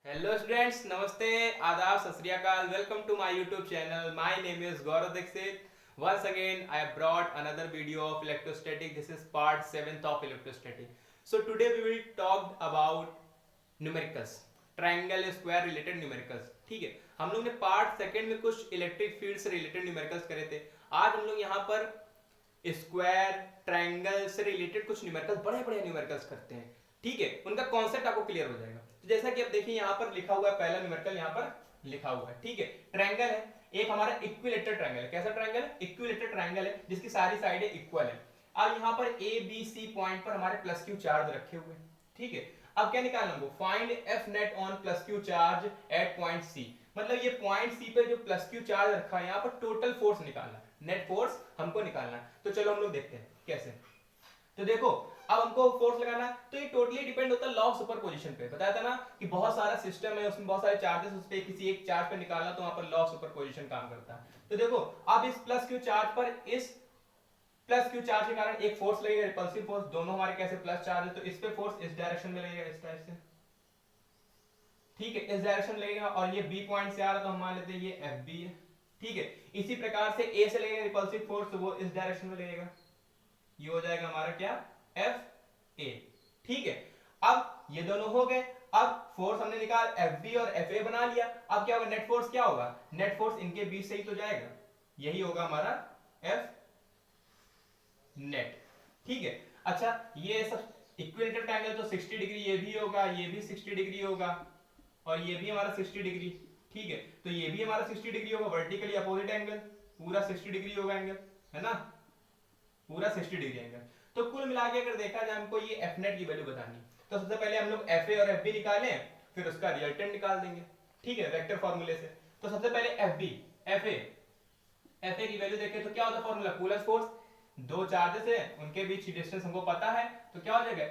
Hello students, नमस्ते, आदाब, सत श्री अकाल। Welcome to my YouTube channel. My name is Gaurav Dixit. Once again, I have brought another video of electrostatic. This is part 7th of electrostatic. So today we will talk about numericals, triangle square related numericals. ठीक है, हम लोग ने part second में कुछ electric field से related numericals करे थे। आज हम लोग यहाँ पर स्क्वायर ट्राइंगल से रिलेटेड कुछ न्यूमेरिकल्स, बड़े बड़े न्यूमेरिकल्स करते हैं। ठीक है, उनका कॉन्सेप्ट आपको क्लियर हो जाएगा। तो जैसा कि आप देखिए यहाँ पर लिखा हुआ है, पहला न्यूमेरिकल यहाँ पर लिखा हुआ है। ठीक है, ट्राइंगल है, एक हमारा इक्विलेटरल ट्राइंगल है। कैसा ट्राइंगल? इक्विलेटरल ट्राइंगल है जिसकी सारी साइडें इक्वल है। अब यहाँ पर ए बी सी पॉइंट पर हमारे प्लस क्यू चार्ज रखे हुए हैं। ठीक है, अब क्या निकालना हमको? Find F net on plus Q charge at point C. मतलब ये पॉइंट सी पे जो प्लस क्यू चार्ज रखा है यहाँ पर टोटल फोर्स निकालना, नेट फोर्स हमको निकालना है। तो चलो हम लोग देखते हैं कैसे। तो देखो, अब हमको फोर्स लगाना है तो ये टोटली डिपेंड होता है लॉ ऑफ सुपरपोजिशन पे। बताया था ना कि बहुत सारा सिस्टम है, उसमें बहुत सारे चार्जेस, उस पे किसी एक चार्ज पे निकालना तो वहां पर लॉ ऑफ सुपरपोजिशन काम करता है। तो देखो, अब इस प्लस क्यू चार्ज पर, इस प्लस क्यू चार्ज के कारण एक फोर्स लगेगा, रिपल्सिव फोर्स। दोनों हमारे कैसे प्लस चार्ज है तो इस पे फोर्स इस डायरेक्शन में लगेगा, इस टाइप से। ठीक है, इस डायरेक्शन लगेगा और ये बी पॉइंट से आ रहा है तो हम मान लेते हैं ये एफ बी है। ठीक है, इसी प्रकार से ए से लगेगा रिपल्सिव फोर्स तो वो इस डायरेक्शन में लगेगा। ये हो जाएगा हमारा क्या? F A. ठीक है, अब ये दोनों हो गए। अब फोर्स हमने निकाल एफ बी और एफ ए बना लिया। अब क्या होगा? नेट फोर्स क्या होगा? नेट फोर्स इनके बीच से ही तो जाएगा, यही होगा हमारा एफ नेट। ठीक है, अच्छा, ये सब इक्विलेटरल ट्रायंगल तो 60 डिग्री, ये भी होगा, ये भी 60 डिग्री होगा और ये भी हमारा 60 डिग्री। ठीक है, तो ये भी हमारा 60 डिग्री होगा, वर्टिकली अपोजिट एंगल, पूरा 60 डिग्री होगा एंगल, है ना, पूरा 60 डिग्री एंगल। तो कुल मिला के अगर देखा जाए हमको ये एफ नेट की वैल्यू बतानी, तो सबसे पहले हम लोग एफ ए और एफ बी निकालें, फिर उसका रिजल्टेंट निकाल देंगे। ठीक है, वेक्टर फॉर्मूले से। तो सबसे पहले एफ बी, एफ ए की वैल्यू देखें तो क्या होता है फॉर्मूला? Coulomb force. दो चार्जेस है, उनके बीच की डिस्टेंस हमको पता है, तो क्या हो जाएगा?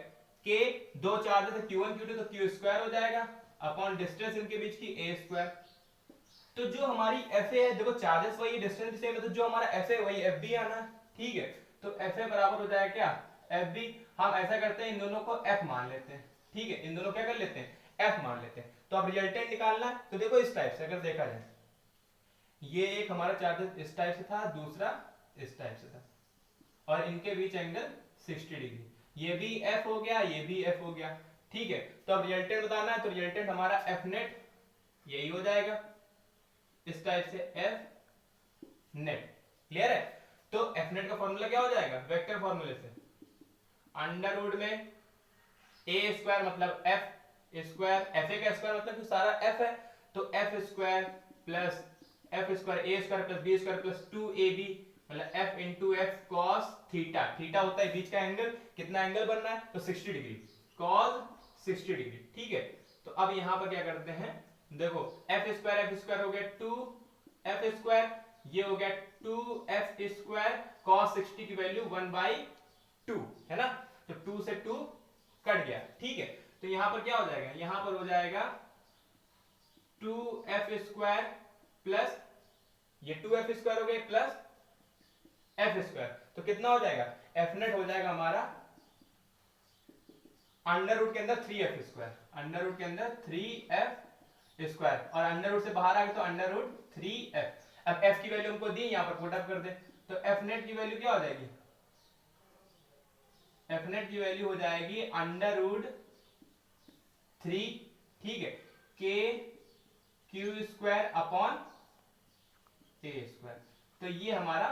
के, दो चार्जेस है Q1 Q2 तो Q स्क्वायर हो जाएगा अपॉन डिस्टेंस इनके बीच की A स्क्वायर। तो जो हमारी एफ ए है, देखो चार्जेस वही, डिस्टेंस भी सेम है, तो जो हमारा एफ ए वही एफ बी आना है। ठीक है, तो एफ ए बराबर हो जाएगा क्या? F B. हम ऐसा करते हैं, इन दोनों को एफ मान लेते हैं। ठीक है, इन दोनों क्या कर लेते हैं? एफ मान लेते हैं। तो अब रिजल्टेंट निकालना है, तो देखो इस टाइप से अगर देखा जाए, ये एक हमारा चार्जेस इस टाइप से था, दूसरा इस टाइप से था, और इनके बीच एंगल 60 डिग्री। ये भी एफ हो गया, ये भी एफ हो गया। ठीक है, तो अब रिजल्टेंट बताना है, तो रिजल्टेंट हमारा एफ नेट यही हो जाएगा, इस टाइप से एफ नेट। क्लियर है? तो एफ नेट का फॉर्मूला क्या हो जाएगा? वेक्टर फॉर्मूले से अंडर रूट में ए स्क्वायर मतलब एफ स्क्वायर, एफ ए का स्क्वायर मतलब कि सारा एफ है, तो F square plus F square A square plus B square plus 2ab, मतलब F into F cos theta. Theta होता है बीच का एंगल, कितना एंगल बनना है? तो 60 डिग्री, कॉस 60 डिग्री। ठीक है, तो अब यहां पर क्या करते हैं, देखो एफ स्क्वायर हो गया 2 एफ स्क्वायर, ये हो गया 2 एफ स्क्वायर, कॉस 60 की वैल्यू 1/2 है ना, तो 2 से 2 कट गया। ठीक है, तो यहां पर क्या हो जाएगा? यहां पर हो जाएगा 2f स्क्वायर प्लस ये 2f स्क्वायर हो गया प्लस f स्क्वायर, तो कितना हो जाएगा? f नेट हो जाएगा हमारा अंडर रूट के अंदर 3f स्क्वायर, अंडर रूट के अंदर 3f स्क्वायर, और अंडर रूट से बाहर आ गया तो अंडर रूट 3f। अब f की वैल्यू हमको दी, यहां पर पुट अप कर दे, तो f नेट की वैल्यू क्या हो जाएगी? f नेट की वैल्यू हो जाएगी अंडर रूट 3, ठीक है, k क्यू स्क्वायर अपॉन ए स्क्वायर। तो ये हमारा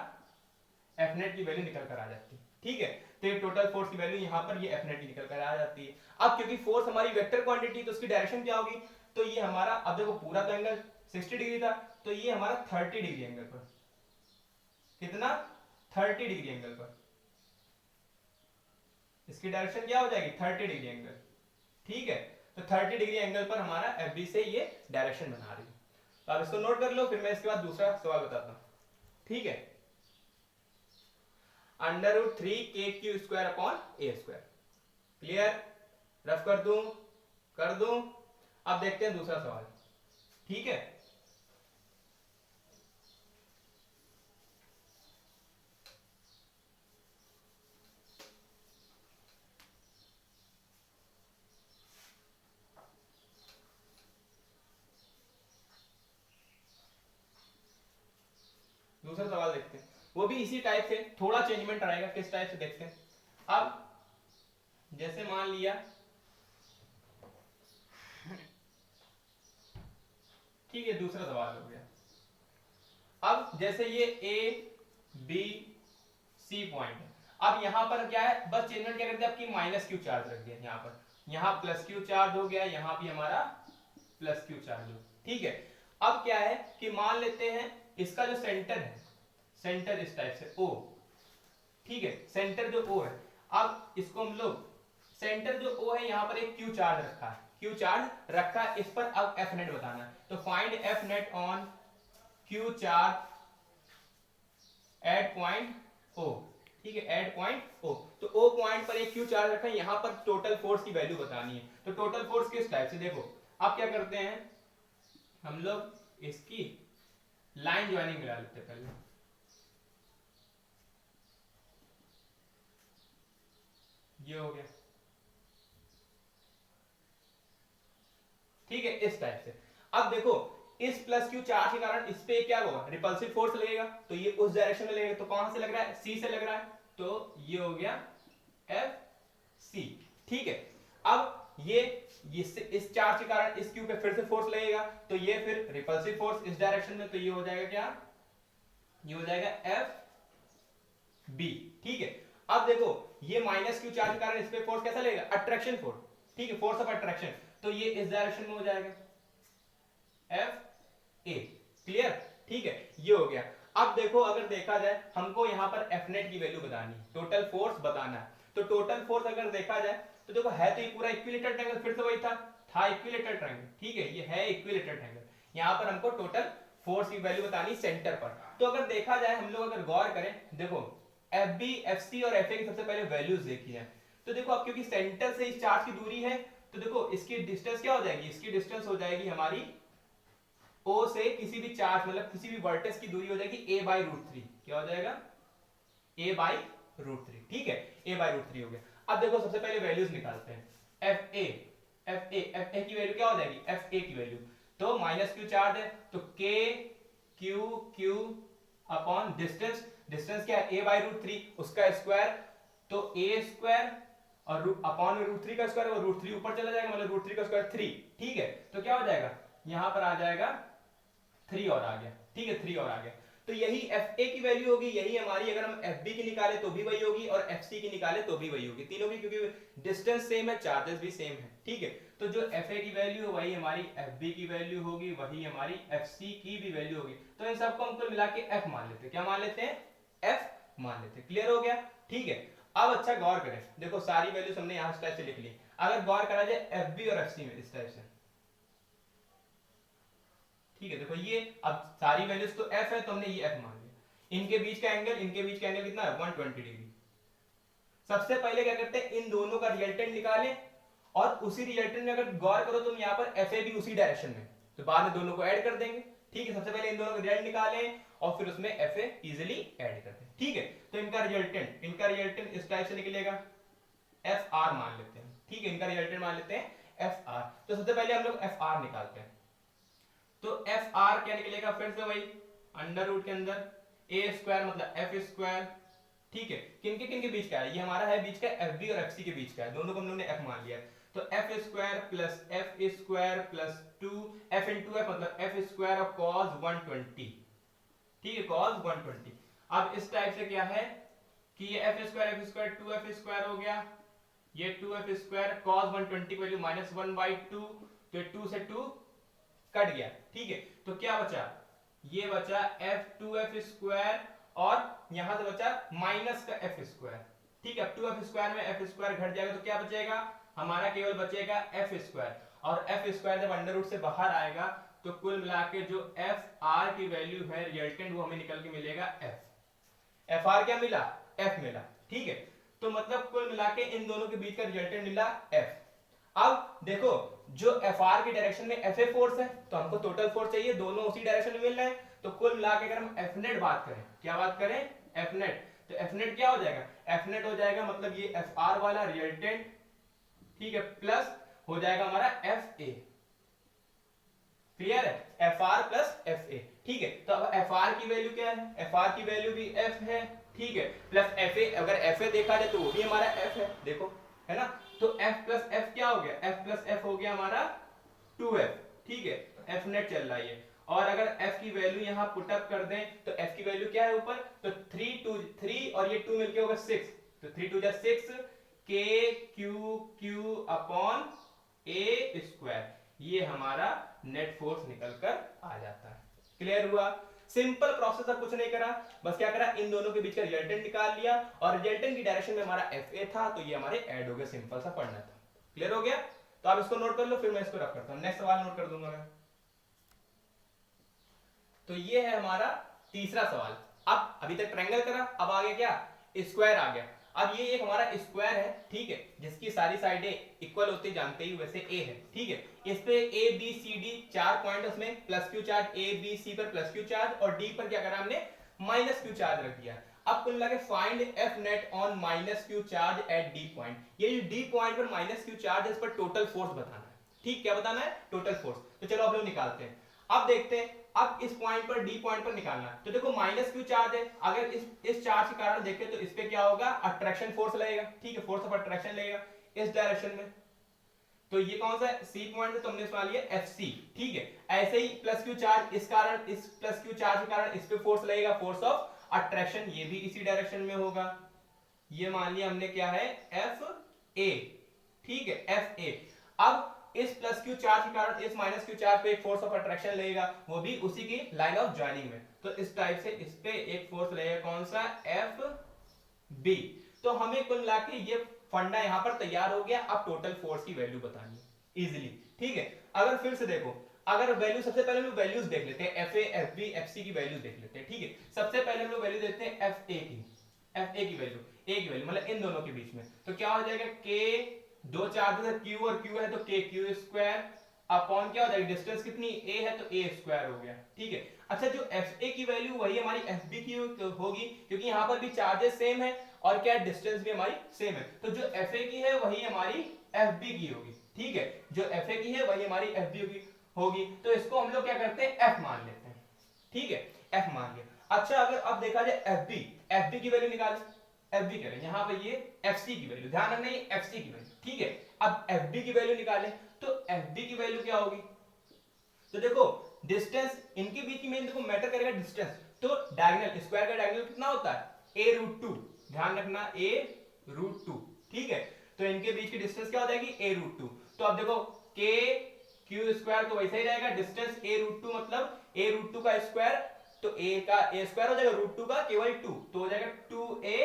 एफ नेट की वैल्यू निकल कर आ जाती है। ठीक है, तो ये टोटल फोर्स की वैल्यू यहां पर ये एफ नेट की निकल कर आ जाती है। अब क्योंकि फोर्स हमारी वेक्टर क्वांटिटी, तो उसकी डायरेक्शन क्या होगी? तो ये हमारा, अब देखो पूरा तो एंगल 60 डिग्री था, तो ये हमारा 30 डिग्री एंगल पर, कितना? 30 डिग्री एंगल पर इसकी डायरेक्शन क्या हो जाएगी? 30 डिग्री एंगल। ठीक है, तो 30 डिग्री एंगल पर हमारा एफ बी से ये डायरेक्शन बना रही है। तो आप इसको नोट कर लो, फिर मैं इसके बाद दूसरा सवाल बताता हूं। ठीक है, अंडर रूट 3 स्क्वायर अपॉन ए स्क्वायर। क्लियर? रफ कर दूं। अब देखते हैं दूसरा सवाल। ठीक है, वो भी इसी टाइप से, थोड़ा चेंजमेंट रहेगा, किस टाइप से देखते हैं। अब जैसे मान लिया, ठीक है, दूसरा सवाल हो गया। अब जैसे ये ए बी सी पॉइंट है, अब यहां पर क्या है, बस चेंजमेंट क्या कर दिया आपकी, माइनस क्यू चार्ज रख दिया यहाँ पर, यहाँ प्लस क्यू चार्ज हो गया, यहाँ भी हमारा प्लस क्यू चार्ज हो, ठीक है। अब क्या है कि मान लेते हैं इसका जो सेंटर है, सेंटर इस टाइप से ओ, ठीक है, सेंटर जो ओ है, अब इसको हम लोग, सेंटर जो ओ है यहाँ पर एक क्यू चार्ज रखा है, क्यू चार्ज रखा है, इस पर अब एफ नेट बताना है। तो find F net on Q charge at point O, ठीक है, एट पॉइंट ओ। तो ओ पॉइंट पर एक क्यू चार्ज रखा है, यहां पर टोटल फोर्स की वैल्यू बतानी है। तो टोटल फोर्स किस टाइप से, देखो अब क्या करते हैं हम लोग, इसकी लाइन ज्वाइनिंग मिला लेते हैं पहले, ये हो गया, ठीक है, इस टाइप से। अब देखो इस प्लस क्यू चार्ज के कारण इस पे क्या होगा, रिपल्सिव फोर्स लगेगा, तो ये उस डायरेक्शन में लगेगा, तो कहां से लग रहा है, सी से लग रहा है, तो ये हो गया एफ सी, ठीक है। अब ये इस चार्ज के कारण इस क्यू पे फिर से फोर्स लगेगा, तो ये फिर रिपल्सिव फोर्स इस डायरेक्शन में, तो ये हो जाएगा क्या, ये हो जाएगा एफ बी, ठीक है। अब देखो ये माइनस क्यू चार्ज के कारण इस पे फोर्स कैसा लगेगा, अट्रैक्शन फोर्स, ठीक है, फोर्स ऑफ अट्रैक्शन, तो ये इस डायरेक्शन में हो जाएगा एफ ए, क्लियर, ठीक है, ये हो गया। अब देखो अगर देखा जाए हमको यहाँ पर एफ नेट की वैल्यू बतानी है, टोटल फोर्स बताना है, तो टोटल फोर्स अगर देखा जाए तो देखो है तो ये पूरा इक्विलेटरल ट्रायंगल, फिर से वही था इक्विलेटरल ट्रायंगल, ठीक है, ये है इक्विलेटरल ट्रायंगल, यहाँ पर हमको टोटल फोर्स की वैल्यू बतानी सेंटर पर। तो अगर देखा जाए हम लोग अगर गौर करें, देखो एफ बी एफ सी और एफ ए की सबसे पहले वैल्यूज देखी है, तो देखो अब क्योंकि सेंटर से इस चार्ज की दूरी है, तो देखो इसकी डिस्टेंस क्या हो जाएगी, इसकी डिस्टेंस हो जाएगी हमारी ओ से किसी भी चार्ज मतलब किसी भी वर्टेक्स की दूरी हो जाएगी a बाई रूट थ्री, क्या हो जाएगा a बाई रूट थ्री, ठीक है, a बाई रूट थ्री हो गया। अब देखो सबसे पहले वैल्यूज निकालते हैं, एफ ए की वैल्यू क्या हो जाएगी, एफ ए की वैल्यू, तो माइनस क्यू चार्ज है, तो k Q Q upon distance, distance क्या है a बाई रूट थ्री, उसका स्क्वायर, तो a स्क्वायर और अपॉन रूट थ्री का स्क्वायर, और रूट थ्री ऊपर चला जाएगा, मतलब रूट थ्री का स्क्वायर थ्री, ठीक है, तो क्या हो जाएगा, यहां पर आ जाएगा थ्री और आ गया, ठीक है, थ्री और आ गया। तो यही एफ ए की वैल्यू होगी, यही हमारी, अगर हम एफ बी की निकाले तो भी वही होगी, और एफ सी की निकाले तो भी वही होगी, तीनों की, क्योंकि डिस्टेंस सेम है, चार्जेस भी सेम है, ठीक है। तो जो एफ ए की वैल्यू है वही हमारी एफ बी की वैल्यू होगी, वही हमारी एफ सी की भी वैल्यू होगी। तो इन सबको हमको मिला के एफ मान लेते हैं, क्या मान लेते हैं, एफ मान लेते हैं, क्लियर हो गया, ठीक है। अब अच्छा गौर करें, देखो सारी वैल्यूज हमने यहाँ इस टाइप से लिख ली, अगर गौर करा जाए एफ बी और एफ सी में इस टाइप से, ठीक है, देखो ये अब सारी वैल्यूज तो f है, तो हमने ये f मान लिया, इनके बीच का एंगल, इनके बीच का एंगल कितना है, 120 डिग्री। सबसे पहले क्या करते हैं, इन दोनों का रिजल्टेंट निकालें, और उसी रिजल्टेंट में अगर गौर करो तुम यहाँ पर fa भी उसी डायरेक्शन में, तो बाद में दोनों को ऐड कर देंगे, ठीक है। सबसे पहले इन दोनों का रिजल्ट निकालें और फिर उसमें fa इजीली ऐड कर दें, ठीक है। तो इनका रिजल्टेंट इस टाइप से निकलेगा, fr मान लेते हैं, ठीक है, इनका रिजल्टेंट मान लेते हैं fr। तो सबसे पहले हम लोग fr निकालते हैं, तो एफ आर क्या निकलेगा, फिर से वही अंडर रूट के अंदर ए स्क्वायर मतलब एफ स्क्वायर, ठीक है, किनके बीच का है, ये हमारा है बीच का एफ बी और एफ सी के बीच का है, दोनों को हम लोगों ने एफ मान लिया, तो F square plus F square plus two F into F मतलब एफ स्क्वायर ऑफ कॉस 120, ठीक है, कॉस 120। अब इस टाइप से क्या है कि ये एफ स्क्वायर 2 एफ स्क्वायर हो गया, ये 2 एफ स्क्वायर कॉस 120 की वैल्यू -1/2, तो 2 से 2 कट गया, ठीक है। तो क्या बचा, ये बचा f2f स्क्वायर, और यहां से बचा माइनस का f स्क्वायर, ठीक है। 2f स्क्वायर में f स्क्वायर घट जाएगा, तो क्या बचेगा हमारा, केवल बचेगा f स्क्वायर, और f स्क्वायर जब अंडर रूट से बाहर आएगा तो कुल मिला के जो fr की वैल्यू है रिजल्टेंट, वो हमें निकल के मिलेगा fr क्या मिला, f मिला, ठीक है। तो मतलब कुल मिला के इन दोनों के बीच का रिजल्टेंट मिला f। अब देखो जो fr की डायरेक्शन में fa फोर्स है, तो हमको टोटल फोर्स चाहिए, दोनों उसी डायरेक्शन में मिल रहे हैं, तो कुल मिला के अगर हम f नेट बात करें, क्या बात करें, f नेट, तो f नेट क्या हो जाएगा, f नेट हो जाएगा मतलब ये fr वाला रिजल्टेंट, ठीक है, प्लस हो जाएगा हमारा fa, क्लियर है, fr प्लस fa, ठीक है। तो अब एफ आर की वैल्यू क्या है, एफ आर की वैल्यू भी एफ है, ठीक है, प्लस एफ ए, अगर एफ ए देखा जाए तो वो भी हमारा एफ है, देखो है ना। तो एफ प्लस एफ क्या हो गया, एफ प्लस एफ हो गया हमारा 2f, ठीक है, एफ नेट चल रहा है ये। और अगर f की वैल्यू यहां पुट अप कर दें तो f की वैल्यू क्या है ऊपर, तो 3 और ये 2 मिलके होगा 6, तो 3 2 जा 6 k q q upon a square, ये हमारा नेट फोर्स निकल कर आ जाता है। क्लियर हुआ, सिंपल प्रोसेस है, कुछ नहीं करा, बस क्या करा, इन दोनों के बीच का रिजल्टेंट निकाल लिया और रिजल्टेंट की डायरेक्शन में हमारा एफ ए था, तो ये हमारे ऐड हो गया, सिंपल सा पढ़ना था। क्लियर हो गया, तो आप इसको नोट कर लो, फिर मैं इसको रख करता हूं, नेक्स्ट सवाल नोट कर दूंगा मैं। तो ये है हमारा तीसरा सवाल। अब अभी तक ट्रायंगल करा, अब आगे क्या, स्क्वायर आ गया। अब ये एक हमारा स्क्वायर है, ठीक है, जिसकी सारी साइडें इक्वल होती जानते ही, वैसे ए है, ठीक है। इस पे A B C D 4 point, उसमें plus Q charge, A B C पर प्लस क्यू चार्ज और डी पर क्या करा हमने, माइनस क्यू चार्ज रख दिया। अब कुल लगे find F net on minus Q charge eight D point. ये जो डी पॉइंट पर माइनस क्यू चार्ज है, इस पर टोटल फोर्स बताना है, ठीक, क्या बताना है, टोटल फोर्स। तो चलो अब लोग निकालते हैं। अब देखते हैं, अब इस पॉइंट पर डी पॉइंट पर निकालना है। तो देखो माइनस क्यू चार्ज है, अगर इस चार्ज के कारण देखें तो इस पे क्या होगा, अट्रैक्शन फोर्स लगेगा, ठीक है, फोर्स ऑफ अट्रैक्शन लगेगा इस डायरेक्शन में। तो ये कौन सा है, सी पॉइंट है, तो हमने इसमें लिया एफ सी, ठीक है। ऐसे ही प्लस क्यू चार्ज, इस कारण, इस प्लस क्यू चार्ज के कारण इस पे फोर्स लगेगा, फोर्स ऑफ अट्रैक्शन, ये भी इसी डायरेक्शन में होगा। ये मान लिया हमने क्या है, एफ ए, ठीक है, एफ ए। अब इस प्लस क्यू चार्ज के कारण इस माइनस क्यू चार्ज पे एक फोर्स ऑफ अट्रैक्शन लगेगा, वो भी उसी की लाइन ऑफ जॉइनिंग में। तो इस टाइप से इस पे एक फोर्स लगेगा, कौन सा, एफ बी। तो हमें कुल मिलाके ये फंडा यहां पर तैयार हो गया। अब टोटल फोर्स की वैल्यू बतानी है इजीली, ठीक है। अगर फिर से देखो, अगर वैल्यू, सबसे पहले हम लोग वैल्यूज देख लेते हैं, F A F B F C की वैल्यूज देख लेते हैं, ठीक है। सबसे पहले हम लोग वैल्यू देखते हैं एफ ए की, एफ ए की वैल्यू, ए की वैल्यू मतलब इन दोनों के बीच में। तो क्या हो जाएगा, के, दो चार्जेस है क्यू और क्यू है, तो के क्यू स्क्वायर अपॉन क्या हो जाएगा, डिस्टेंस कितनी ए है, तो ए स्क्वायर हो गया, ठीक है। अच्छा, जो एफ ए की वैल्यू वही हमारी एफ बी की होगी, क्योंकि यहाँ पर भी चार्जेस सेम है और क्या डिस्टेंस भी हमारी सेम है। तो जो एफ ए की है वही हमारी एफ बी की होगी, ठीक है, जो एफ ए की है वही हमारी एफ बी की होगी। तो इसको हम लोग क्या करते हैं, एफ मान लेते हैं, ठीक है, एफ मान लिया। अच्छा, अगर अब देखा जाए एफ बी की वैल्यू निकालें, एफ बी करें, यहाँ पे ये एफ सी की वैल्यू, ध्यान रखना ये एफ सी की वैल्यू, ठीक है। अब एफ बी की वैल्यू निकालें, तो एफ बी की वैल्यू क्या होगी, तो देखो डिस्टेंस इनके बीच में देखो मैटर करेगा डिस्टेंस, तो डायगोनल, स्क्वायर का डायगोनल कितना होता है, a रूट 2, ध्यान रखना a रूट 2, ठीक है। तो इनके बीच की डिस्टेंस क्या हो जाएगी, a रूट 2। तो अब देखो k q स्क्वायर तो वैसे ही रहेगा, डिस्टेंस a रूट 2 मतलब a रूट 2 का स्क्वायर, तो a का a स्क्वायर हो जाएगा, रूट 2 का केवल 2, तो हो जाएगा 2a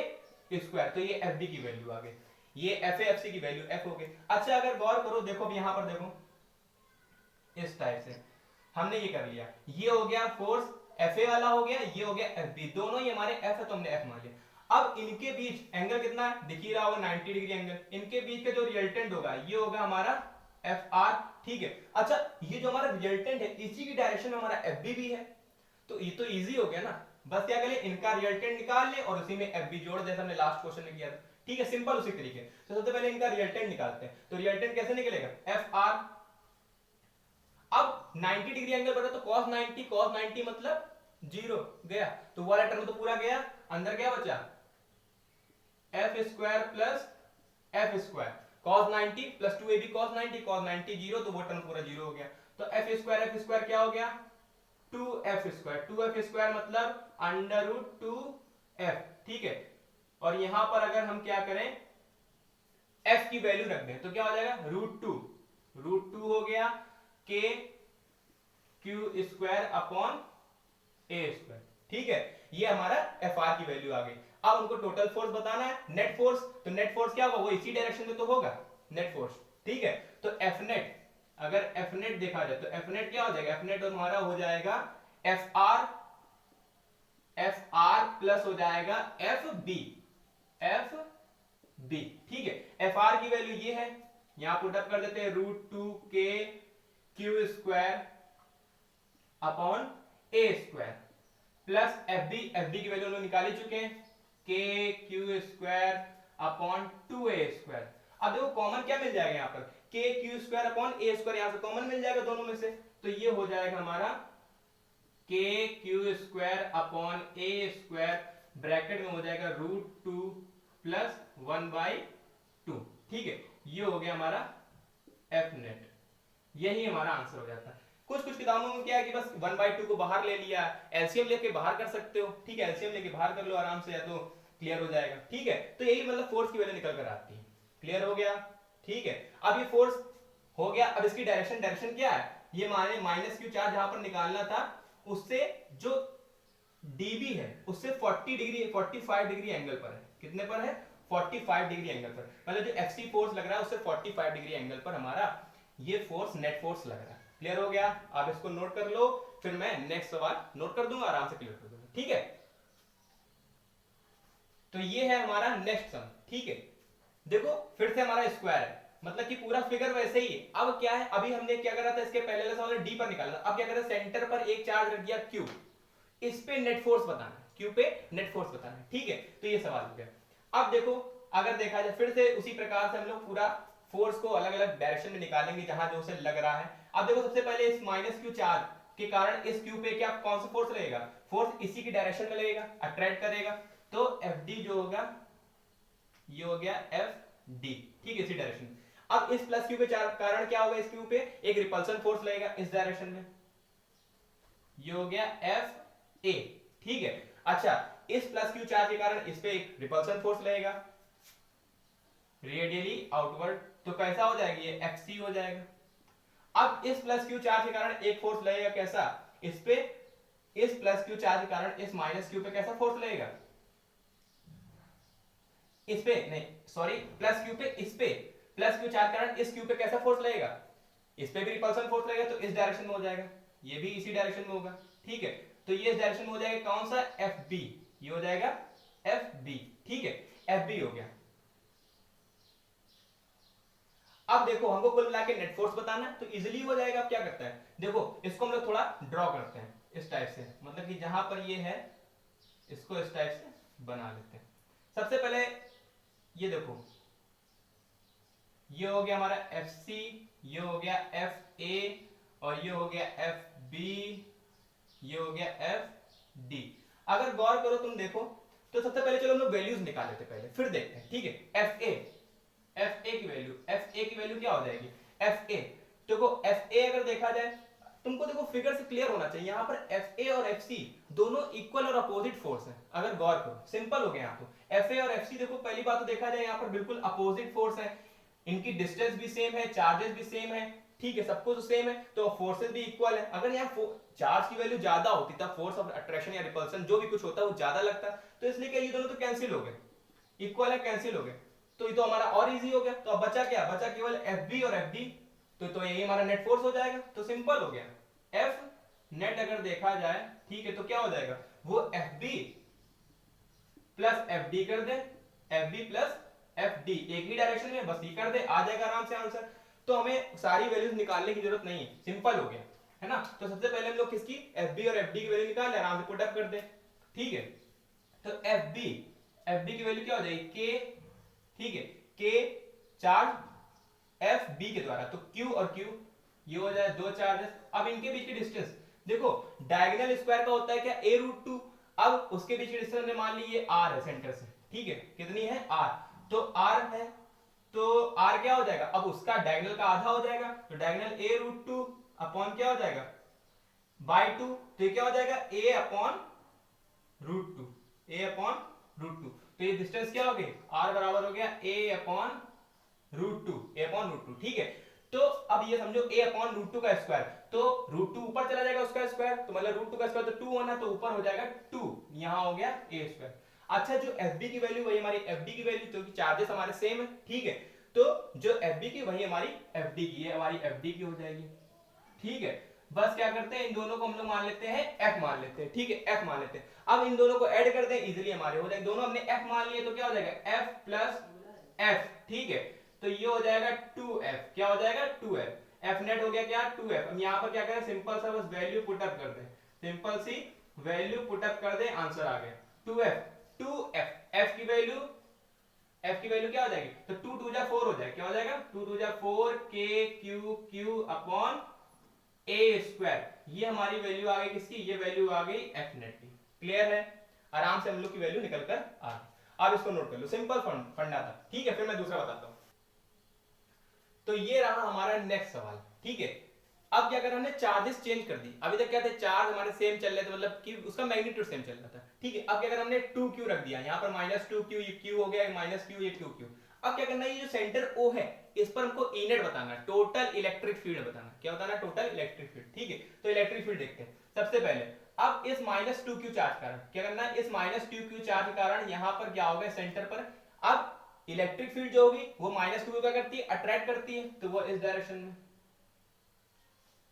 स्क्वायर। तो ये fb की वैल्यू आ गई, ये fa fc की वैल्यू f हो गई। अच्छा, अगर गौर करो, देखो अब यहां पर देखो, इस टाइप से हमने ये कर लिया, ये हो गया फोर्स FA वाला हो गया, ये हो गया FB, दोनों ही हमारे F है तो हमने F मान लिया। अब इनके बीच एंगल कितना है, दिख ही रहा होगा 90 डिग्री एंगल, इनके बीच का जो रिजल्टेंट होगा ये होगा हमारा FR, ठीक है। अच्छा, ये जो हमारा रिजल्टेंट है इसी की डायरेक्शन में हमारा FB भी है, तो ये तो इजी हो गया ना, बस क्या करें, इनका रिजल्टेंट निकाल ले और उसी में FB जोड़, जैसा हमने लास्ट क्वेश्चन में किया था, ठीक है, सिंपल उसी तरीके। तो सबसे पहले इनका रिजल्टेंट निकालते हैं, तो रिजल्टेंट कैसे निकलेगा, FR। अब 90 डिग्री एंगल बना तो cos 90 मतलब 0 गया, तो वाला टर्म तो पूरा गया, अंदर क्या बचा, f square plus f square, cos 90 plus 2ab cos 90 0, तो वो टर्म पूरा 0 हो गया। तो f स्क्वायर क्या हो गया, 2f स्क्वायर मतलब अंडर रूट 2f, ठीक है। और यहां पर अगर हम क्या करें, f की वैल्यू रख दें तो क्या हो जाएगा, रूट टू हो गया k Q square upon a square, ठीक है। ये हमारा FR की वैल्यू आ गई। अब उनको टोटल फोर्स बताना है, नेट फोर्स, तो नेट फोर्स क्या होगा, वो इसी डायरेक्शन में तो होगा नेट फोर्स, ठीक है। तो F नेट, अगर F नेट देखा जाए तो F नेट क्या हो जाएगा, F नेट हमारा हो जाएगा FR प्लस हो जाएगा FB, ठीक है। FR की वैल्यू ये है, यहां पुट अप कर देते हैं, root 2 k Q square upon a square plus FB की वैल्यू हम लोग निकाल ही चुके हैं, k Q square upon 2a square. अब देखो कॉमन क्या मिल जाएगा यहाँ पर, k Q square upon a square, यहां से कॉमन मिल जाएगा दोनों में से, तो ये हो जाएगा हमारा के क्यू स्क्वायर अपॉन ए स्क्वायर ब्रैकेट में हो जाएगा √2 प्लस 1/2। ठीक है, ये हो गया हमारा एफ नेट। यही हमारा आंसर हो जाता है। कुछ कुछ किताबों में क्या है कि बस 1/2 को बाहर ले लिया, एलसीएम लेके बाहर कर सकते हो। ठीक है, एलसीएम लेके बाहर कर लो आराम से, या तो क्लियर हो जाएगा। ठीक है, तो यही मतलब फोर्स की वैल्यू निकल कर आती है। क्लियर हो गया? ठीक है, अब ये फोर्स हो गया। अब इसकी डायरेक्शन क्या है, ये माने -q चार्ज जहां पर निकालना था उससे जो dB है उससे 45 डिग्री एंगल पर है। कितने पर है? 45 डिग्री एंगल पर। मतलब जो FC फोर्स लग रहा है उससे 45 डिग्री एंगल पर हमारा ये फोर्स नेट फोर्स लग रहा है। क्लियर हो गया? आप इसको नोट कर लो, फिर मैं नेक्स्ट सवाल नोट कर दूंगा, आराम से क्लियर कर दूंगा। ठीक है, तो ये है हमारा नेक्स्ट सम। ठीक है, देखो फिर से हमारा स्क्वायर है, मतलब कि पूरा फिगर वैसे ही है। अब क्या है, अभी हमने क्या करा था, इसके पहले वाले सवाल में डी पर निकाला था। अब क्या करें, सेंटर पर एक चार्ज रख दिया क्यू, इस पे नेट फोर्स बताना है, क्यू पे नेट फोर्स बताना है। ठीक है, तो ये सवाल हो गया। अब देखो, अगर देखा जाए फिर से उसी प्रकार से हम लोग पूरा फोर्स को अलग अलग डायरेक्शन में निकालेंगे जहां जो से लग रहा है। अब देखो सबसे पहले इस -q चार्ज के कारण इस क्यू पे क्या कौन सा फोर्स रहेगा, फोर्स इसी की डायरेक्शन में लगेगा, अट्रैक्ट करेगा। तो FD जो होगा ये हो गया FD। ठीक है, इसी डायरेक्शन में। अब इस +q के कारण क्या होगा, इस क्यू पे एक रिपल्सन फोर्स लगेगा इस डायरेक्शन में, ये हो गया FA। ठीक है, अच्छा इस +q चार्ज के कारण इस पे एक रिपल्सन फोर्स लगेगा रेडियली आउटवर्ड, तो कैसा हो जाएगा, ये FC हो जाएगा। अब इस +q चार्ज के कारण एक फोर्स लगेगा कैसा, इस पे, इस +q चार्ज के कारण इस -q पे कैसा फोर्स लगेगा, इस पे नहीं, सॉरी +q पे, इस पे +q चार्ज के कारण इस q पे कैसा फोर्स लगेगा, इस पे भी रिपल्सन फोर्स लगेगा, तो इस डायरेक्शन में हो जाएगा, ये भी इसी डायरेक्शन में होगा। ठीक है, तो ये इस डायरेक्शन में हो जाएगा कौन सा, FB, ये हो जाएगा FB। ठीक है, FB हो गया। अब देखो हमको कुल मिला के नेट फोर्स बताना है, तो इजीली हो जाएगा। अब क्या करता है, देखो इसको हम लोग थोड़ा ड्रॉ करते हैं इस टाइप से, मतलब कि जहां पर ये है इसको इस टाइप से बना लेते हैं। सबसे पहले ये देखो, ये हो गया हमारा FC, ये हो गया FA, और ये हो गया FB, ये हो गया FD। अगर गौर करो तुम देखो, तो सबसे पहले चलो हम लोग वैल्यूज निकाल लेते पहले, फिर देखते हैं। ठीक है, FA की वैल्यू क्या हो जाएगी, FA, देखो FA अगर देखा जाए, तुमको देखो फिगर से क्लियर होना चाहिए, यहाँ पर FA और FC दोनों इक्वल और अपोजिट फोर्स हैं। अगर गौर करो, सिंपल हो गया यहाँ तो FA और FC, देखो पहली बात तो देखा जाए यहाँ पर बिल्कुल अपोजिट फोर्स है, इनकी डिस्टेंस भी सेम है, चार्जेस भी सेम है। ठीक है, सब कुछ सेम है, तो फोर्सेस भी इक्वल है। अगर यहाँ चार्ज की वैल्यू ज्यादा होती तब फोर्स ऑफ अट्रैक्शन या रिपल्सन जो भी कुछ होता है वो ज्यादा लगता, तो इसलिए क्या ये दोनों तो कैंसिल हो गए, इक्वल है, कैंसिल हो गए, तो ये तो हमारा और इजी हो गया। तो अब बचा क्या, बचा केवल FB और FD, तो यही हमारा नेट फोर्स हो जाएगा। तो सिंपल हो गया, F नेट अगर देखा जाए, ठीक है, तो क्या हो जाएगा, वो FB प्लस FD कर दे, FB प्लस FD एक ही डायरेक्शन में, बस ये कर दे, आ जाएगा आराम से आंसर। तो हमें सारी वैल्यूज निकालने की जरूरत नहीं है, सिंपल हो गया है ना। तो सबसे पहले हम लोग किसकी, FB और FD की वैल्यू निकाल ले, आराम से पुट अप कर दे। ठीक है, तो FB की वैल्यू क्या हो जाएगी, K। ठीक है, K चार्ज FB के द्वारा, तो Q और Q ये हो जाए दो चार्जेस। अब इनके बीच की डिस्टेंस देखो, डायगोनल स्क्वायर का होता है क्या, a√2। अब उसके बीच की डिस्टेंस हमने मान ली ये r है सेंटर से। ठीक है, कितनी है, r, तो r है, तो r क्या हो जाएगा, अब उसका डायगोनल का आधा हो जाएगा, तो डायगोनल a√2 अपॉन क्या हो जाएगा, बाय 2, तो ये क्या हो जाएगा, a अपॉन √2। तो ये डिस्टेंस क्या हो गई, r बराबर हो गया a अपॉन √2। ठीक है, तो अब ये समझो a अपॉन √2 का स्क्वायर, तो √2 ऊपर चला जाएगा उसका स्क्वायर, तो मतलब √2 का स्क्वायर तो 2 होना, तो ऊपर हो जाएगा 2, यहां हो गया a²। अच्छा, जो FB की वैल्यू वही हमारी FD की वैल्यू, क्योंकि चार्जेस हमारे सेम है। ठीक है, तो जो FB की वही हमारी FD की है, हमारी FD की हो जाएगी। ठीक है, बस क्या करते हैं, इन दोनों को हम लोग मान लेते हैं f मान लेते हैं। ठीक है, f मान लेते हैं। अब इन दोनों को ऐड कर दें, इजीली हमारे हो जाएगा, दोनों हमने f मान लिए, तो क्या हो जाएगा, f प्लस f। ठीक है, तो ये हो जाएगा 2f, क्या हो जाएगा, 2f। f नेट हो गया क्या, 2f। अब यहाँ पर क्या करें, सिंपल सा बस वैल्यू पुट अप कर दें, सिंपल सी वैल्यू पुट अप कर दें, आंसर आ गया 2f। f की वैल्यू क्या हो जाएगी, तो 2 2 जा 4 हो जाएगा, क्या हो जाएगा, 2 2 जा 4, k q q अपॉन ए स्क्वायर, ये हमारी वैल्यू आ गई किसकी, ये वैल्यू आ गई एफ नेट की। क्लियर है, आराम से हम लोग की वैल्यू निकल कर आ गई। अब इसको नोट कर लो, सिंपल फंडा था, ठीक है। फिर मैं दूसरा बताता हूं। तो ये रहा हमारा नेक्स्ट सवाल, ठीक है। अब क्या करा हमने, चार्जेस चेंज कर दी। अभी तक क्या थे, चार्ज हमारे सेम चल रहे थे, मतलब कि उसका मैग्नीट्यूड सेम चल रहा था, ठीक है। अब क्या करा हमने, 2q रख दिया, यहाँ पर -2q, ये q हो गया, -q, ये 2q। अब क्या करना है, ये जो सेंटर O है इस पर हमको ई नेट बताना, टोटल इलेक्ट्रिक फील्ड बताना। क्या बताना, टोटल इलेक्ट्रिक फील्ड, ठीक है। तो इलेक्ट्रिक फील्ड देखते हैं सबसे पहले। अब इस -2q चार्ज के कारण क्या करना है, इस -2q चार्ज के कारण यहाँ पर क्या होगा, सेंटर पर अब इलेक्ट्रिक फील्ड जो होगी वो -2q क्या करती है, अट्रैक्ट करती है, तो वो इस डायरेक्शन में,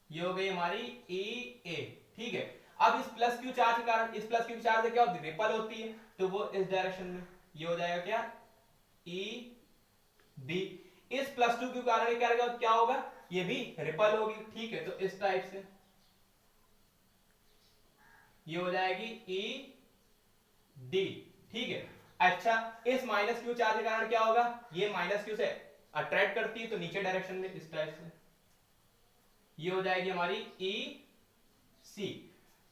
ये हो गई हमारी ई ए, ठीक है। अब इस +q चार्ज के कारण, इस +q चार्ज से क्या होती है, रिपल होती है, तो वो इस डायरेक्शन में, ये हो जाएगा क्या, ई बी। इस +2q के कारण क्या होगा, ये भी रिपल होगी, ठीक है। तो इस टाइप से ये हो जाएगी ई डी, ठीक है। अच्छा, इस -q चार्ज के कारण क्या होगा, ये -q से अट्रैक्ट करती है, तो नीचे डायरेक्शन में इस टाइप से ये हो जाएगी हमारी ई सी,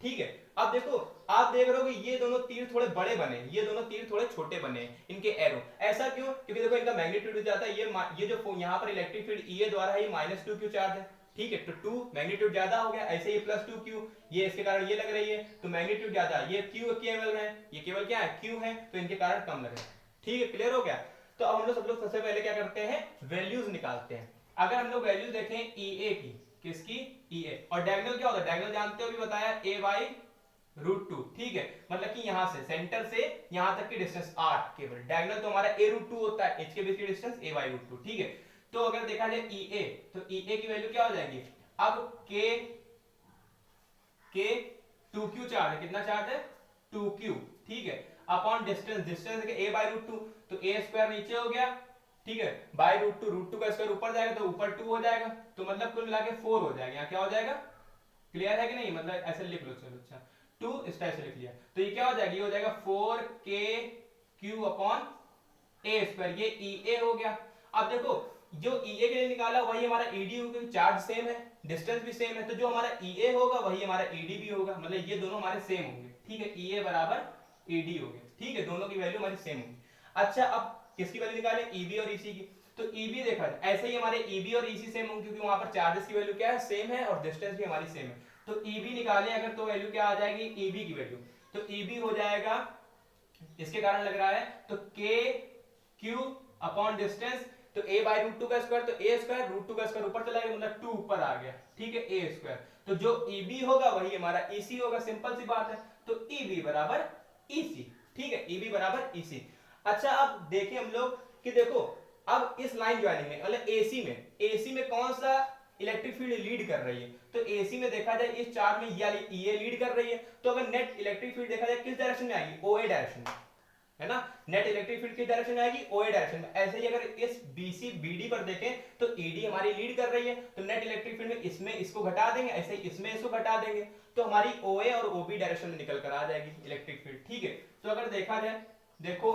ठीक है। अब देखो, आप देख रहे हो कि ये दोनों तीर थोड़े बड़े बने, ये दोनों तीर थोड़े छोटे बने इनके एरो। ऐसा क्यों, क्योंकि देखो इनका मैग्नीट्यूड भी ज्यादा है। ये जो यहाँ पर इलेक्ट्रिक फील्ड ई द्वारा है, ये -2q चार्ज है, ठीक है। तो 2 मैग्नीट्यूड ज्यादा हो गया, ऐसे ये +2q, ये इसके कारण ये लग रही है, तो मैग्नीट्यूड ज्यादा, ये q केवल है, ये केवल क्या है, q है, तो इनके कारण कम लगे, ठीक है। क्लियर हो गया। तो अब हम लोग सब लोग सबसे पहले क्या करते हैं, वैल्यूज निकालते हैं। अगर हम लोग वैल्यूज देखें EA की, किसकी, EA, और डायगोनल क्या होता है, डायगोनल जानते हो, भी बताया, a/√2, ठीक है। मतलब कि यहां से सेंटर से यहां तक की डिस्टेंस 8 केवल, डायगोनल तो हमारा a√2 होता है, h के बीच की डिस्टेंस a/√2, ठीक है। तो अगर देखा जाए EA, तो EA की वैल्यू क्या हो जाएगी, अब k 2q चार्ज है, कितना चार्ज है, 2q, ठीक है, अपॉन डिस्टेंस, डिस्टेंस है a/√2, तो a² नीचे हो गया, ठीक है, √2, √2 का स्क्वायर ऊपर जाएगा तो ऊपर 2 हो जाएगा, तो मतलब कुल मिला के 4 हो जाएगा। यहाँ क्या हो जाएगा, क्लियर है कि नहीं, मतलब ऐसे लिख लो, चलो अच्छा 2 इस टाइप से लिख लिया, तो ये क्या हो जाएगा, ये हो जाएगा 4kq अपॉन a², ये EA हो गया। अब देखो, जो EA के लिए निकाला वही हमारा ED होगा, चार्ज सेम है, डिस्टेंस भी सेम है, तो जो हमारा EA होगा वही हमारा ED भी होगा, मतलब ये दोनों हमारे सेम होंगे, ठीक है। EA बराबर ED हो गया, ठीक है, दोनों की वैल्यू हमारी सेम होगी। अच्छा, अब किसकी वैल्यू निकाले, EB और EC की। तो EB देखा जाए, ऐसे ही हमारे EB और EC सेम होंगे, क्योंकि वहां पर चार्जेस की वैल्यू क्या है, सेम है, और डिस्टेंस भी हमारी सेम है। तो EB निकाले अगर, तो वैल्यू क्या आ जाएगी, EB की वैल्यू, तो EB हो जाएगा, इसके कारण लग रहा है, तो kq अपॉन डिस्टेंस, तो a/√2 का स्क्वायर, तो a² √2 का स्क्वायर ऊपर चला गया, मतलब 2 ऊपर आ गया, ठीक है, a²। तो जो EB होगा वही हमारा EC होगा, सिंपल सी बात है। तो EB बराबर EC, ठीक है, EB बराबर EC। अच्छा, अब देखें हम लोग कि देखो, अब इस लाइन ज्वाइनिंग में, मतलब AC में कौन सा इलेक्ट्रिक फील्ड लीड कर रही है, तो AC में देखा जाए इस चार्ज में ये लीड कर रही है, तो अगर नेट इलेक्ट्रिक फील्ड देखा जाए किस डायरेक्शन में आएगी, OA डायरेक्शन में, है ना। नेट इलेक्ट्रिक फील्ड किस डायरेक्शन में आएगी, OA डायरेक्शन में। ऐसे ही अगर इस BC BD पर देखें तो ED हमारी लीड कर रही है, तो नेट इलेक्ट्रिक फील्ड में इसमें इसको घटा देंगे, ऐसे ही इसमें इसको घटा देंगे, तो हमारी OA और OB डायरेक्शन में निकल कर आ जाएगी इलेक्ट्रिक फील्ड, ठीक है। तो अगर देखा जाए, देखो,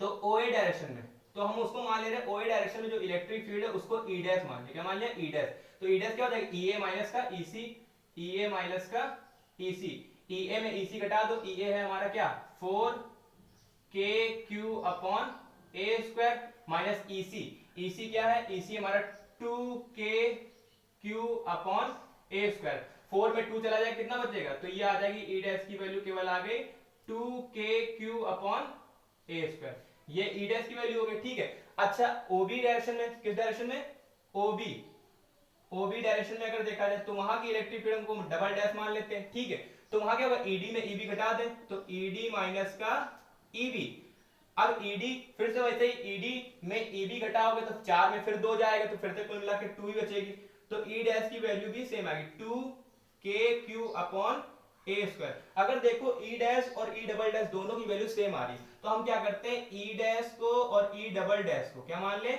तो OA डायरेक्शन में, तो हम उसको मान ले रहे हैं OA डायरेक्शन में जो इलेक्ट्रिक फील्ड है उसको E' मान लिया, क्या मान लिया, E'। तो E' क्या हो जाएगा, EA माइनस का EC, EA माइनस का EC, EA में EC घटा दो, EA है हमारा क्या, 4kq upon a² minus EC क्या है, EC हमारा 2kq अपॉन a², 4 में 2 चला जाएगा, कितना बचेगा, तो ये आ जाएगी E' की वैल्यू केवल आ गई 2kq अपॉन a², ये E' की वैल्यू हो गई, ठीक है। अच्छा, OB डायरेक्शन में, किस डायरेक्शन में, OB डायरेक्शन में अगर देखा जाए तो वहां की इलेक्ट्रिक फील्ड को डबल डैश मान लेते हैं, ठीक है। तो वहां क्या होगा, ED में EB घटा दें, तो ED माइनस का EB। अब ED फिर से वैसे ही, ED में EB घटाओगे तो 4 में फिर 2 जाएगा, तो फिर से कुल मिला के 2 ही बचेगी, तो E' की वैल्यू भी सेम आएगी, 2kq अपॉन a²। अगर देखो E' और E" दोनों की वैल्यू सेम आ रही है, तो हम क्या करते हैं, E' को और E" को क्या मान ले,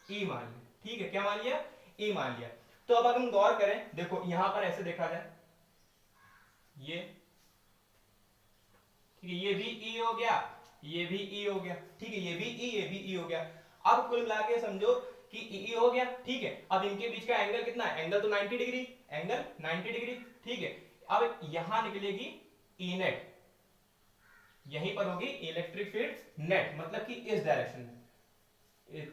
E मान ले, ठीक है, क्या मान लिया, E मान लिया। तो अब अगर हम गौर करें, देखो यहां पर ऐसे देखा जाए, ये ठीक है, ये भी E हो गया, ये भी E हो गया, ठीक है, ये भी E, ये भी E हो गया। अब कुल मिला के समझो कि E हो गया, ठीक है। अब इनके बीच का एंगल कितना है, एंगल तो 90 डिग्री, एंगल 90 डिग्री, ठीक है। अब यहां निकलेगी ई नेट, यहीं पर होगी इलेक्ट्रिक फील्ड नेट, मतलब कि इस डायरेक्शन में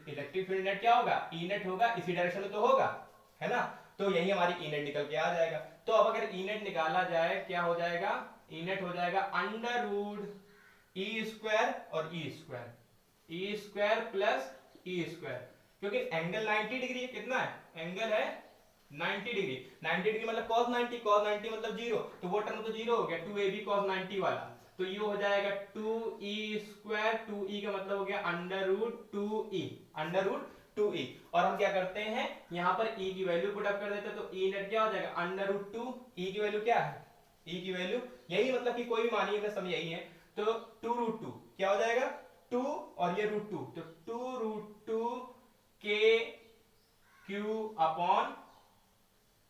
इलेक्ट्रिक फील्ड नेट क्या होगा, ई नेट होगा, इसी डायरेक्शन में तो होगा, है ना। तो यही हमारी ई नेट निकल के आ जाएगा। तो अब अगर ई नेट निकाला जाए क्या हो जाएगा, ई नेट हो जाएगा अंडर रूट ई स्क्वायर और E square, E square plus E square, क्योंकि एंगल 90 डिग्री है, कितना है, एंगल है 90 डिग्री, 90 डिग्री मतलब cos 90, cos 90 मतलब 0, तो वो टर्म तो 0 हो गया, 2ab cos 90 वाला, तो ये हो जाएगा 2e स्क्वायर, 2e का मतलब हो गया under root 2e, under root 2e। और हम क्या करते हैं, यहां पर e की वैल्यू पुट अप कर देते हैं, तो e नेट क्या हो जाएगा अंडर रूट 2, e की वैल्यू क्या है, e की वैल्यू यही, मतलब कि कोई भी मानिए अपने समय यही है, तो 2 रूट 2 क्या हो जाएगा 2 और ये रूट 2, तो 2 रूट 2 के क्यू अपॉन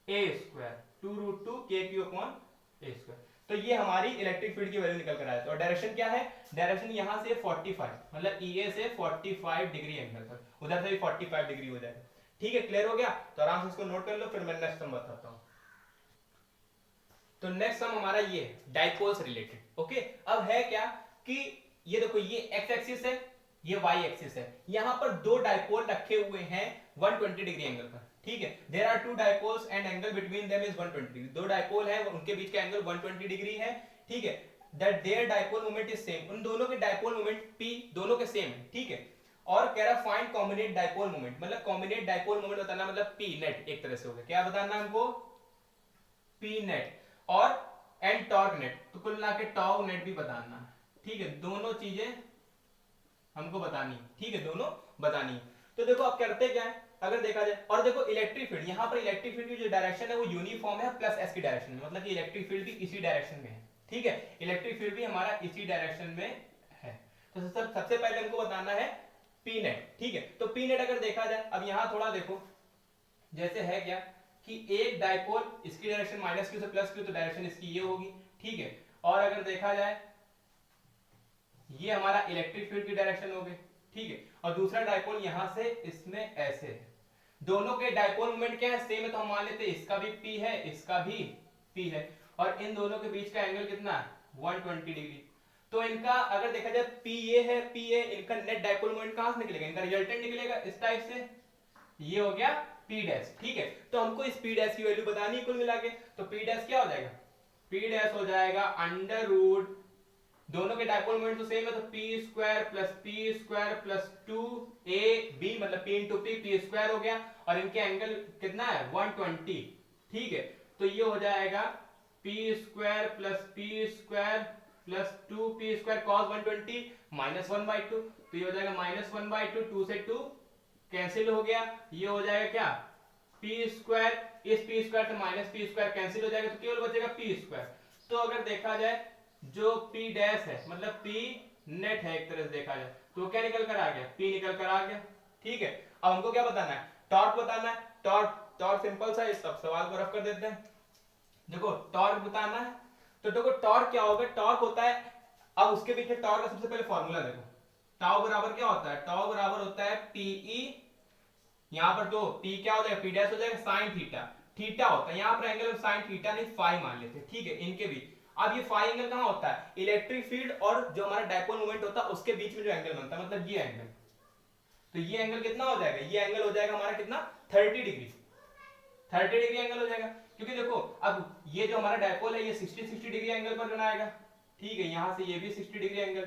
ए स्क्वायर, 2 रूट 2 के क्यू अपॉन ए स्क्वायर। तो ये हमारी इलेक्ट्रिक फील्ड की वैल्यू निकल कर आया। और डायरेक्शन क्या है, डायरेक्शन यहां से 45, मतलब ईए से 45 डिग्री एंगल पर, उधर से भी 45 डिग्री हो जाएगा, ठीक है। क्लियर हो गया, तो आराम से इसको नोट कर लो, फिर मैं नेक्स्ट सम बताता हूं। तो नेक्स्ट सम हमारा ये डाइपोल से रिलेटेड, ओके। अब है क्या कि ये देखो, ये एक्स एक्सिस है, ये वाई एक्सिस है, यहां पर दो डाइपोल रखे हुए हैं 120 डिग्री एंगल पर, ठीक है। There are two dipoles and angle between them is 120 degree, दो डाइपोल है, उनके बीच का एंगल 120 डिग्री है, ठीक है। That their dipole moment is same, उन दोनों के डाइपोल मोमेंट p दोनों के सेम है, ठीक है। और कह रहा फाइंड कॉम्बिनेट डाइपोल मोमेंट, मतलब कॉम्बिनेट डाइपोल मोमेंट बताना, मतलब p नेट एक तरह से हो गया, क्या बताना हमको, p नेट और एंड टॉर्क नेट, तो कुल मिला के टॉर्क नेट भी बताना, ठीक है। दोनों चीजें हमको बतानी, ठीक है, दोनों बतानी। तो देखो अब करते क्या है, अगर देखा जाए, और देखो इलेक्ट्रिक फील्ड, यहाँ पर इलेक्ट्रिक फील्ड की जो डायरेक्शन है वो यूनिफॉर्म है प्लस एस की डायरेक्शन में, मतलब कि इलेक्ट्रिक फील्ड भी इसी डायरेक्शन में है, ठीक है। इलेक्ट्रिक फील्ड भी हमारा इसी डायरेक्शन में है। तो सबसे पहले हमको बताना है पी नेट, ठीक है। तो पी नेट अगर देखा जाए, अब यहाँ थोड़ा देखो, जैसे है क्या कि एक डाइपोल इसकी डायरेक्शन माइनस क्यू से प्लस क्यू, तो डायरेक्शन इसकी ये होगी, ठीक है। और अगर देखा जाए ये हमारा इलेक्ट्रिक फील्ड की डायरेक्शन हो गई, ठीक है। और दूसरा डाइपोल यहां से इसमें ऐसे है, दोनों के डाइपोल मोमेंट क्या है, सेम है, तो हम मान लेते हैं इसका भी p है, इसका भी p है, और इन दोनों के बीच का एंगल कितना है 120 डिग्री। तो इनका अगर देखा जाए p ये है, p है, इनका नेट डाइपोल मोमेंट कहां से निकलेगा, इनका रिजल्टेंट निकलेगा इस टाइप से, ये हो गया p डैश, ठीक है। तो हमको इस p डैश की वैल्यू बतानी है कुल मिला के, तो p डैश क्या हो जाएगा, p डैश हो जाएगा अंडर रूट, दोनों के डाइपोल मोमेंट तो सेम है, तो p स्क्वायर प्लस 2ab, मतलब p इंटू p स्क्वायर हो गया, और इनके एंगल कितना है 120, ठीक है। तो ये हो जाएगा p square plus 2p square cos 120 minus 1/2, तो ये हो जाएगा माइनस 1/2, 2 से 2 कैंसिल हो गया, ये हो जाएगा क्या p स्क्वायर, इस p स्क्वायर से माइनस p स्क्वायर कैंसिल हो जाएगा, तो केवल बचेगा p स्क्वायर। तो अगर देखा जाए जो p डैश है, मतलब p नेट है एक तरह से देखा जाए, तो क्या निकल कर आ गया, p निकल कर आ गया, ठीक है। अब हमको क्या बताना है, टॉर्क बताना है। टॉर्क सिंपल सा, इस सब सवाल को रफ कर देते हैं। देखो टॉर्क बताना है, तो देखो टॉर्क क्या होगा, टॉर्क होता है, अब उसके पीछे टॉर्क का सबसे पहले फॉर्मूला देखो, टाउ बराबर क्या होता है, टाउ बराबर होता है PE, यहां पर तो p क्या हो जाएगा, p डैश हो जाएगा साइन थीटा, थीटा होता है, यहां पर एंगल साइन थीटा नहीं फाई मान लेते, ठीक है, इनके भी। अब ये फाई एंगल कहां होता है, इलेक्ट्रिक फील्ड और जो हमारा डाइपोल मोमेंट होता है उसके बीच में जो एंगल बनता है, मतलब ये एंगल, तो ये एंगल कितना हो जाएगा, ये एंगल हो जाएगा हमारा कितना 30 डिग्री, 30 डिग्री एंगल हो जाएगा, क्योंकि देखो अब ये जो हमारा डाइपोल है ये 60 डिग्री एंगल पर बनाएगा, ठीक है, यहां से ये भी 60 डिग्री एंगल,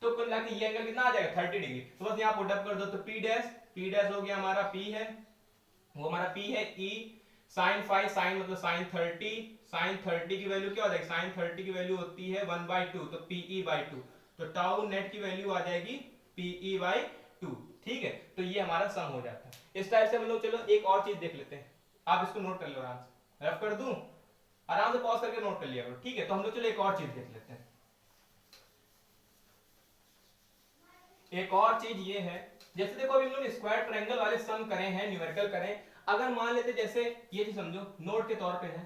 तो कुल मिला के ये एंगल कितना आ जाएगा 30 डिग्री। तो बस यहां पुट अप कर दो, तो p डैश हो गया हमारा p है, वो हमारा p है e sin फाई, साइन मतलब साइन 30 की वैल्यू क्या हो जाएगी, साइन 30 की वैल्यू होती है 1/2, तो pe/2, तो टाउ नेट की वैल्यू आ जाएगी pe/2, ठीक है। तो ये हमारा सम हो जाता है इस टाइप से। हम लोग चलो एक और चीज देख लेते हैं, आप इसको नोट कर लो आराम से, रफ कर दूं, आराम से पॉज करके नोट कर लिया करो, ठीक है। तो हम लोग चलो एक और चीज देख लेते हैं। एक और चीज ये है, जैसे देखो अभी हम लोग स्क्वायर ट्रायंगल वाले सम करे हैं, न्यूमेरिकल करें, अगर मान लेते जैसे ये चीज समझो नोट के तौर पे है,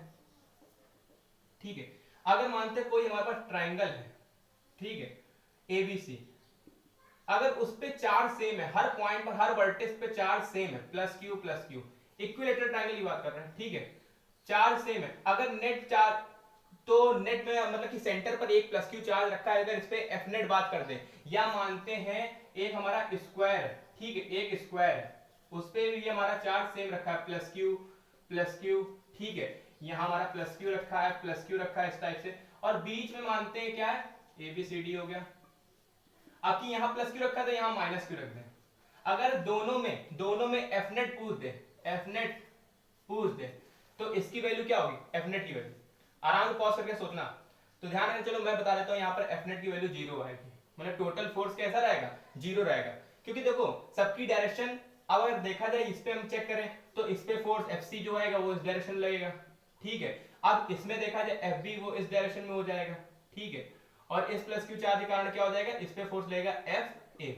ठीक है। अगर मानते कोई हमारे पास ट्रायंगल है, ठीक है, ABC, अगर उस पे चार सेम है, हर पॉइंट पर हर वर्टेक्स पे चार सेम है, प्लस क्यू, इक्विलेटरल ट्रायंगल की बात कर रहे हैं, ठीक है। चार्ज सेम है, अगर नेट चार्ज तो नेट में मतलब कि सेंटर पर एक प्लस क्यू चार्ज रखा है, अगर इस पे एफ नेट बात कर दे, या मानते हैं एक हमारा स्क्वायर, ठीक है एक स्क्वायर है, उस पे भी हमारा चार्ज सेम रखा है प्लस क्यू, ठीक है यहाँ हमारा प्लस क्यू रखा है, प्लस क्यू रखा है इस टाइप से, और बीच में मानते हैं क्या है ABCD हो गया। आपकी यहाँ प्लस क्यू रखा था, यहाँ माइनस क्यू रख दें। अगर दोनों में एफ नेट पूछ दे तो इसकी वैल्यू क्या होगी, एफ नेट की वैल्यू, आराम से पॉज करके सोचना। तो ध्यान रखना, चलो मैं बता देता हूँ, यहाँ पर एफ नेट की वैल्यू 0 आएगी, मतलब टोटल फोर्स कैसा रहेगा 0 रहेगा, क्योंकि देखो सबकी डायरेक्शन, अब अगर देखा जाए इस पे हम चेक करें तो इस पे फोर्स FC जो आएगा वो इस डायरेक्शन लगेगा, ठीक है। अब इसमें देखा जाए FB वो इस डायरेक्शन में हो जाएगा, ठीक है, और इस प्लस क्यू चार्ज के कारण क्या हो जाएगा, इस पे फोर्स लगेगा FA।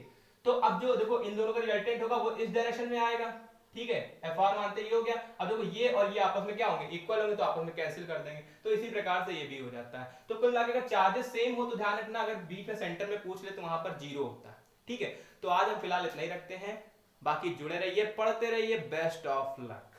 तो अब जो देखो इन दोनों का रिजल्टेंट होगा वो इस डायरेक्शन में आएगा, ठीक है, FR मानते ये हो गया। अब देखो ये और ये आपस में क्या होंगे, इक्वल होंगे, तो आपस में कैंसिल कर देंगे, तो इसी प्रकार से ये भी हो जाता है। तो कुल मिलाकर अगर चार्जेस सेम हो तो ध्यान रखना, अगर बीच में सेंटर में पूछ ले तो वहां पर 0 होता है, ठीक है। तो आज हम फिलहाल इतना ही रखते हैं, बाकी जुड़े रहिए, पढ़ते रहिए, बेस्ट ऑफ लक।